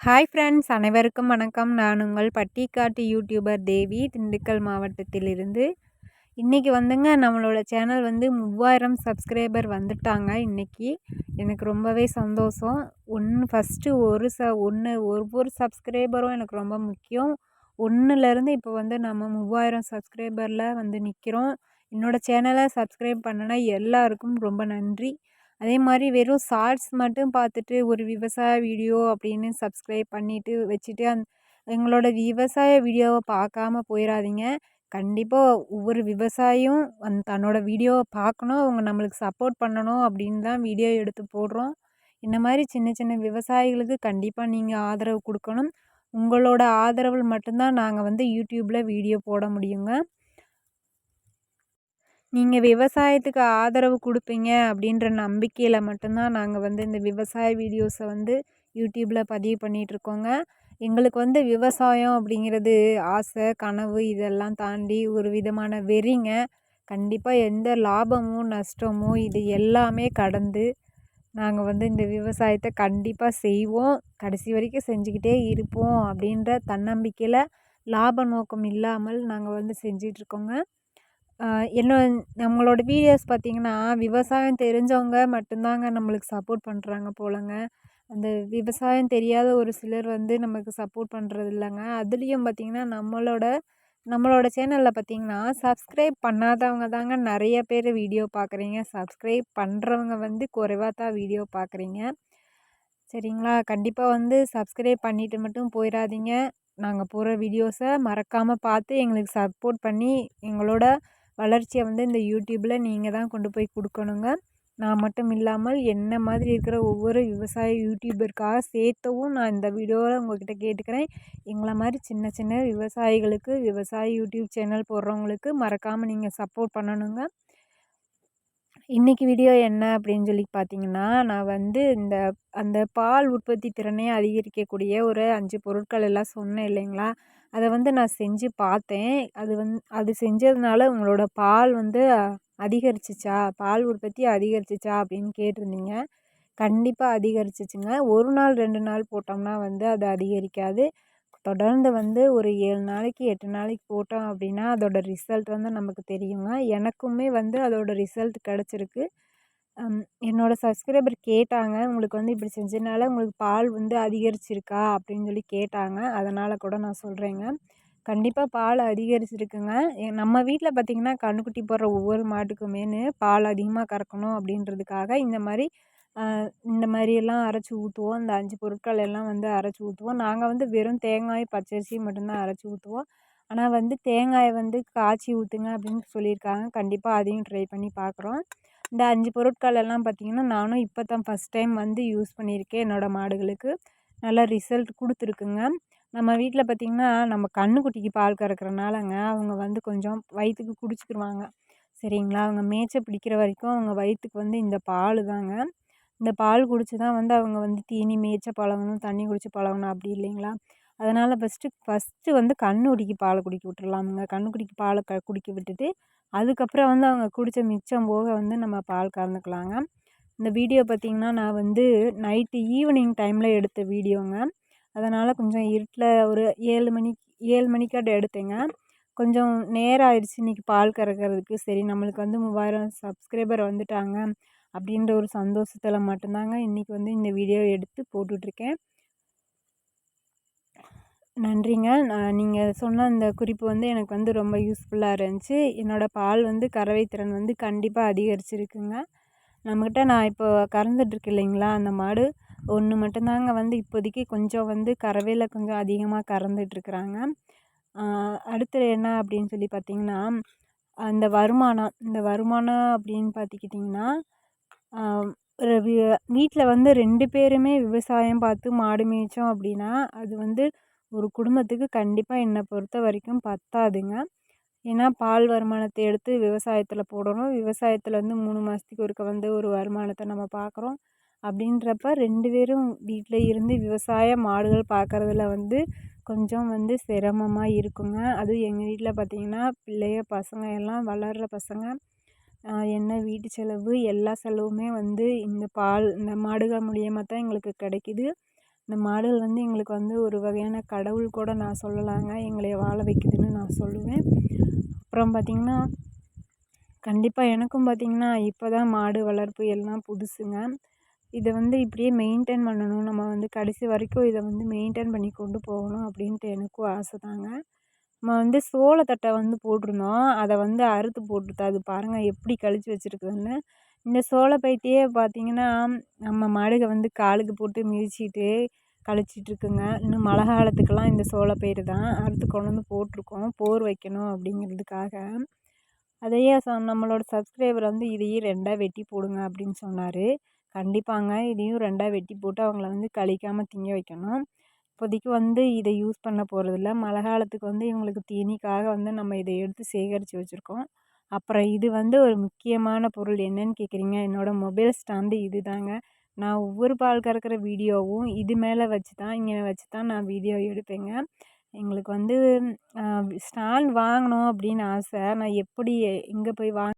Hi friends, அனைவருக்கும் வணக்கம். நான் உங்கள் பட்டிக்காட்டு யூடியூபர் தேவி, திண்டுக்கல் மாவட்டத்திலிருந்து. இன்றைக்கி வந்துங்க நம்மளோட சேனல் வந்து 3000 சப்ஸ்கிரைபர் வந்துட்டாங்க இன்றைக்கி. எனக்கு ரொம்பவே சந்தோஷம். ஃபஸ்ட்டு ஒவ்வொரு சப்ஸ்கிரைபரும் எனக்கு ரொம்ப முக்கியம். 1லேருந்து இப்போ வந்து நம்ம 3000 சப்ஸ்கிரைபரில் வந்து நிற்கிறோம். என்னோடய சேனலை சப்ஸ்கிரைப் பண்ணுன எல்லாருக்கும் ரொம்ப நன்றி. அதே மாதிரி வெறும் ஷார்ட்ஸ் மட்டும் பார்த்துட்டு ஒரு விவசாய வீடியோ அப்படின்னு சப்ஸ்கிரைப் பண்ணிவிட்டு வச்சுட்டு எங்களோட விவசாய வீடியோவை பார்க்காம போயிடாதீங்க. கண்டிப்பாக ஒவ்வொரு விவசாயியும் தன்னோட வீடியோவை பார்க்கணும், அவங்க நம்மளுக்கு சப்போர்ட் பண்ணணும் அப்படின்னு தான் வீடியோ எடுத்து போடுறோம். இந்த மாதிரி சின்ன சின்ன விவசாயிகளுக்கு கண்டிப்பாக நீங்கள் ஆதரவு கொடுக்கணும். உங்களோட ஆதரவு மட்டும்தான் நாங்கள் வந்து யூடியூப்பில் வீடியோ போட முடியுங்க. நீங்கள் விவசாயத்துக்கு ஆதரவு கொடுப்பீங்க அப்படின்ற நம்பிக்கையில் மட்டும்தான் நாங்கள் வந்து இந்த விவசாய வீடியோஸை வந்து யூடியூப்பில் பதிவு பண்ணிகிட்ருக்கோங்க. எங்களுக்கு வந்து விவசாயம் அப்படிங்கிறது ஆசை, கனவு இதெல்லாம் தாண்டி ஒரு விதமான வெறிங்க. கண்டிப்பாக எந்த லாபமோ நஷ்டமோ இது எல்லாமே கடந்து நாங்கள் வந்து இந்த விவசாயத்தை கண்டிப்பாக செய்வோம், கடைசி வரைக்கும் செஞ்சுக்கிட்டே இருப்போம் அப்படின்ற தன்னம்பிக்கையில் லாப நோக்கம் இல்லாமல் நாங்கள் வந்து செஞ்சிட்ருக்கோங்க. என்ன நம்மளோட வீடியோஸ் பார்த்திங்கன்னா விவசாயம் தெரிஞ்சவங்க மட்டும்தாங்க நம்மளுக்கு சப்போர்ட் பண்ணுறாங்க போலங்க. அந்த விவசாயம் தெரியாத ஒரு சிலர் வந்து நமக்கு சப்போர்ட் பண்ணுறது இல்லைங்க. அதுலேயும் பார்த்திங்கன்னா நம்மளோட சேனலில் பார்த்திங்கன்னா சப்ஸ்கிரைப் பண்ணாதவங்க தாங்க நிறைய பேர் வீடியோ பார்க்குறீங்க. சப்ஸ்கிரைப் பண்ணுறவங்க வந்து குறைவாக தான் வீடியோ பார்க்குறீங்க. சரிங்களா? கண்டிப்பாக வந்து சப்ஸ்கிரைப் பண்ணிவிட்டு மட்டும் போயிடாதீங்க. நாங்கள் போடுற வீடியோஸை மறக்காமல் பார்த்து எங்களுக்கு சப்போர்ட் பண்ணி எங்களோட வளர்ச்சியை வந்து இந்த யூடியூப்பில் நீங்கள் தான் கொண்டு போய் கொடுக்கணுங்க. நான் மட்டும் இல்லாமல் என்ன மாதிரி இருக்கிற ஒவ்வொரு விவசாய யூடியூபருக்காக சேர்த்தவும் நான் இந்த வீடியோவில் உங்கள்கிட்ட கேட்டுக்கிறேன். எங்களை மாதிரி சின்ன சின்ன விவசாயிகளுக்கு, விவசாய யூடியூப் சேனல் போடுறவங்களுக்கு மறக்காமல் நீங்கள் சப்போர்ட் பண்ணணுங்க. இன்றைக்கி வீடியோ என்ன அப்படின்னு சொல்லி பார்த்தீங்கன்னா, நான் வந்து அந்த பால் உற்பத்தி திறனை அதிகரிக்கக்கூடிய ஒரு 5 பொருட்கள் எல்லாம் சொன்னேன் இல்லைங்களா? அதை வந்து நான் செஞ்சு பார்த்தேன். அது செஞ்சதுனால உங்களோட பால் வந்து அதிகரிச்சிச்சா, பால் உற்பத்தி அதிகரிச்சிச்சா அப்படின்னு கேட்டிருந்தீங்க. கண்டிப்பாக அதிகரிச்சிச்சுங்க. 1 நாள் 2 நாள் போட்டோம்னா வந்து அது அதிகரிக்காது. தொடர்ந்து வந்து ஒரு 7 நாளைக்கு 8 நாளைக்கு போட்டோம் அப்படின்னா அதோட ரிசல்ட் வந்து நமக்கு தெரியுங்க. எனக்குமே வந்து அதோட ரிசல்ட் கிடச்சிருக்கு. என்னோடய சப்ஸ்கிரைபர் கேட்டாங்க, உங்களுக்கு வந்து இப்படி செஞ்சதுனால உங்களுக்கு பால் வந்து அதிகரிச்சிருக்கா அப்படின்னு சொல்லி கேட்டாங்க. அதனால் கூட நான் சொல்கிறேங்க. கண்டிப்பாக பால் அதிகரிச்சிருக்குங்க. நம்ம வீட்டில் பார்த்திங்கன்னா கன்றுக்குட்டி போடுற ஒவ்வொரு மாட்டுக்குமேனு பால் அதிகமாக கறக்கணும் அப்படின்றதுக்காக இந்த மாதிரியெல்லாம் அரைச்சி ஊற்றுவோம். இந்த 5 பொருட்கள் எல்லாம் வந்து அரைச்சி ஊற்றுவோம். நாங்கள் வந்து வெறும் தேங்காய், பச்சரிசி மட்டும்தான் அரைச்சி ஊற்றுவோம். ஆனால் வந்து தேங்காயை வந்து காய்ச்சி ஊற்றுங்க அப்படின்னு சொல்லியிருக்காங்க. கண்டிப்பாக அதையும் ட்ரை பண்ணி பார்க்குறோம். இந்த 5 பொருட்கள் எல்லாம் பார்த்திங்கன்னா நானும் இப்போ தான் ஃபஸ்ட் டைம் வந்து யூஸ் பண்ணியிருக்கேன். என்னோடய மாடுகளுக்கு நல்லா ரிசல்ட் கொடுத்துருக்குங்க. நம்ம வீட்டில் பார்த்திங்கன்னா நம்ம கன்றுக்குட்டிக்கு பால் கறக்கிறனாலங்க அவங்க வந்து கொஞ்சம் வயிற்றுக்கு குடிச்சிக்கிருவாங்க. சரிங்களா? அவங்க மேய்ச்சல் பிடிக்கிற வரைக்கும் அவங்க வயிற்றுக்கு வந்து இந்த பால் தாங்க. இந்த பால் குடித்து தான் வந்து அவங்க வந்து தீனி மேய்ச்ச பழகணும், தண்ணி குடித்து பழகணும் அப்படி இல்லைங்களா? அதனால் ஃபஸ்ட்டு வந்து கன்றுக்குட்டிக்கு பாலை குடிக்க விட்டுறலாமுங்க. கன்றுக்குட்டிக்கு பாலை குடிக்க விட்டுட்டு அதுக்கப்புறம் வந்து அவங்க குடித்த மிச்சம் போக வந்து நம்ம பால் கறந்துக்கலாங்க. இந்த வீடியோ பார்த்திங்கன்னா நான் வந்து ஈவினிங் டைமில் எடுத்த வீடியோங்க. அதனால் கொஞ்சம் இருட்டில் ஒரு 7 மணிக்காட்ட எடுத்தேங்க. கொஞ்சம் நேரம் ஆயிடுச்சு இன்றைக்கி பால் கறக்கிறதுக்கு. சரி நம்மளுக்கு வந்து 3000 சப்ஸ்கிரைபர் வந்துட்டாங்க அப்படின்ற ஒரு சந்தோஷத்தில் மட்டும்தாங்க இன்றைக்கி வந்து இந்த வீடியோ எடுத்து போட்டுட்ருக்கேன். நன்றிங்க. நீங்கள் சொன்ன அந்த குறிப்பு வந்து எனக்கு வந்து ரொம்ப யூஸ்ஃபுல்லாக இருந்துச்சு. என்னோடய பால் வந்து கறவை திறன் வந்து கண்டிப்பாக அதிகரிச்சிருக்குங்க. நம்மக்கிட்ட நான் இப்போ கறந்துட்டுருக்கு இல்லைங்களா, அந்த மாடு ஒன்று மட்டும்தாங்க வந்து இப்போதைக்கு கொஞ்சம் வந்து கறவையில் கொஞ்சம் அதிகமாக கறந்துட்டுருக்குறாங்க. அடுத்து என்ன அப்படின்னு சொல்லி பார்த்திங்கன்னா, இந்த வருமானம் அப்படின்னு பார்த்துக்கிட்டிங்கன்னா, வீட்டில் வந்து 2 பேருமே விவசாயம் பார்த்து மாடு மேய்ச்சோம் அப்படின்னா அது வந்து ஒரு குடும்பத்துக்கு கண்டிப்பாக என்னை பொறுத்த வரைக்கும் பத்தாதுங்க. ஏன்னா பால் வருமானத்தை எடுத்து விவசாயத்தில் போடணும். விவசாயத்தில் வந்து 3 மாதத்துக்கு ஒருக்க வந்து ஒரு வருமானத்தை நம்ம பார்க்குறோம். அப்படின்றப்ப 2 பேரும் வீட்டில் இருந்து விவசாய மாடுகள் பார்க்குறதுல வந்து கொஞ்சம் வந்து சிரமமாக இருக்குங்க. அதுவும் எங்கள் வீட்டில் பார்த்திங்கன்னா பசங்க எல்லாம் வளர்கிற பசங்க. என்ன வீட்டு செலவு எல்லா செலவுமே வந்து இந்த மாடுகள் மூலியமாக தான் எங்களுக்கு கிடைக்கிது. இந்த மாடுகள் வந்து எங்களுக்கு வந்து ஒரு வகையான கடவுள் கூட நான் சொல்லலாங்க. எங்களை வாழ வைக்குதுன்னு நான் சொல்லுவேன். அப்புறம் பார்த்திங்கன்னா கண்டிப்பாக எனக்கும் பார்த்திங்கன்னா இப்போ தான் மாடு வளர்ப்பு எல்லாம் புதுசுங்க. இதை வந்து இப்படியே மெயின்டைன் பண்ணணும். நம்ம வந்து கடைசி வரைக்கும் இதை வந்து மெயின்டைன் பண்ணி கொண்டு போகணும் அப்படின்ட்டு எனக்கும் ஆசை தாங்க. நம்ம வந்து சோளத்தட்டை வந்து போட்டிருந்தோம். அதை வந்து அறுத்து போட்டுட்டு அது பாருங்கள் எப்படி கழிச்சு வச்சுருக்குதுன்னு. இந்த சோளப்பைத்தையே பார்த்திங்கன்னா நம்ம மாடுக வந்து காலுக்கு போட்டு மிதிச்சிட்டு கழிச்சிட்ருக்குங்க. இன்னும் மழை காலத்துக்கெல்லாம் இந்த சோளப்பயிறு தான் அறுத்து கொண்டு வந்து போட்டிருக்கோம். போர் வைக்கணும் அப்படிங்கிறதுக்காக. அதையே நம்மளோட சப்ஸ்கிரைபர் வந்து இதையே 2ஆ வெட்டி போடுங்க அப்படின்னு சொன்னார். கண்டிப்பாங்க இதையும் 2ஆ வெட்டி போட்டு அவங்கள வந்து கழிக்காமல் திங்க வைக்கணும். இப்போதைக்கு வந்து இதை யூஸ் பண்ண போகிறதில்ல. மழை காலத்துக்கு வந்து இவங்களுக்கு தீனிக்காக வந்து நம்ம இதை எடுத்து சேகரித்து வச்சுருக்கோம். அப்புறம் இது வந்து ஒரு முக்கியமான பொருள் என்னன்னு கேட்குறீங்க, என்னோடய மொபைல் ஸ்டாண்டு இது தாங்க. நான் ஒவ்வொரு பால் கறக்கிற வீடியோவும் இது மேலே வச்சு தான் இங்கே வச்சு தான் நான் வீடியோ எடுப்பேங்க. எங்களுக்கு வந்து ஸ்டாண்ட் வாங்கணும் அப்படின்னு ஆசை. நான் எப்படி எங்கே போய்